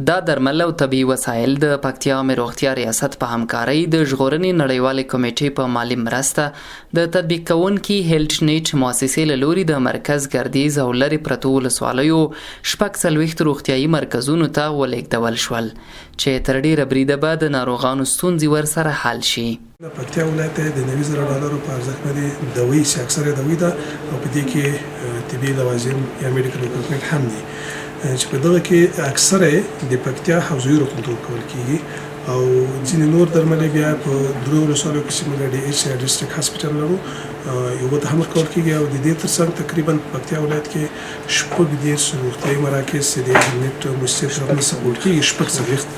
دا درمل او طبي وسایل د پکتیا عامه روغتیا ریاست په همکارۍ د ژغورنې نړیوالې کمیټې په مالي مرسته د تطبیق کوونکي هیلټ نیټ مؤسسې له لوري د مرکز ګردیز او لرې پرتو ولسوالیو 46 روغتیایي مرکزونو ته ولېږدول شول چې تر ډیره بریده به د ناروغانو ستونزې ورسره حل شي. پکتیا ولایت د $90,000 په ارزښت باندې دوی چې اکثره دوی ده او په دې کې طبي لوازم یا میډیکل اکوپمنټ هم دي چې په دغه کې اکثره د پکتیا حوزوي روغتون ته ورکول کیږي او ځینې نور درمل بیا په درو ولسوالیو کې چې موږ د ایچ ډسټرکټ هاسپټل لرو یو ته هم ورکول کیږي او د دې ترڅنګ تقریبا پکتیا ولایت کې شپږ دېرش روغتیایي مراکز چې د انټرنیټ مؤسسې طرفه سپورټ کیږي شپږ څلوېښت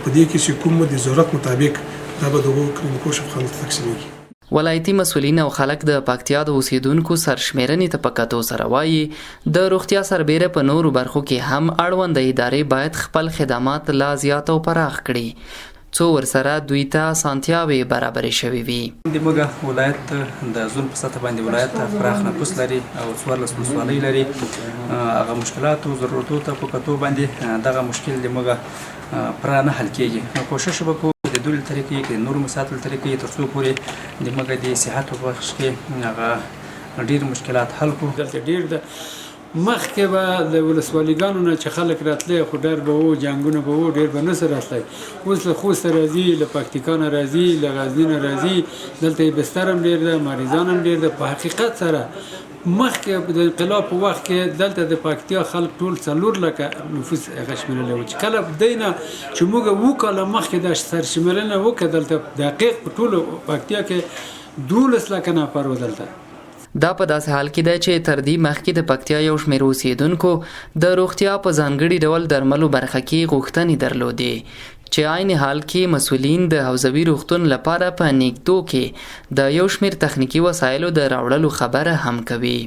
په دې کې چې کوم د ضرورت مطابق دا به دغو کلینیکو شفاخانو ته تقسیمیږي. ولایتي مسؤلین او خلک د پکتیا د اوسیدونکو سرشمیرنې ته په کتو سره وایي د روغتیا سربیره په نورو برخو کې هم اړوند ادارې باید خپل خدمات لا زیات او پراخ کړي څو ورسره دوی ته اسانتیاوې برابرې شوې وي. د موږ ولایت د زون په سطح باندې ولایت پراخ نفوس لري او 14 ولسوالۍ لري. هغه مشکلات او ضرورتو ته په کتو باندې دغه مشکل د موږ پرانه حل کېږي. کوشش وکړو د دولت طریقې کې نور مساتل طریقې تر څو پورې د موږ د صحت په بخش کې هغه ډیر مشکلات حل کړو. دلته ډیر د مخکې به د ولسوالیګانو نه چې خلک راتلی خو ډېر به وو جنګونه به وو ډېر به نه سره راتلی. اوس له خوست راځي له پکتیکا نه راځي له غزني نه راځي دلته یې بستر هم ډېر ده مریضان هم ډېر ده. په حقیقت سره مخکې د انقلاب په وخت کې دلته د پکتیا خلک ټول 4 لکه نفوس هغه شمیرلی وو چې کله دی نه چې موږ 2 کاله مخکې دا سرشمیرنه وکړه دلته دقیق په ټولو پکتیا کې 12 لکه نفر وو دلته. دا په داسې حال کې ده چې تر دې مخکې د پکتیا یو شمېر اوسیدونکو د روغتیا په ځانګړي ډول درملو برخه کې غوښتنې درلودې چې عین حال کې مسؤلین د حوزوي روغتون لپاره په نیکدو کې د یو شمېر تخنیکي وسایلو د راوړلو خبره هم کوي.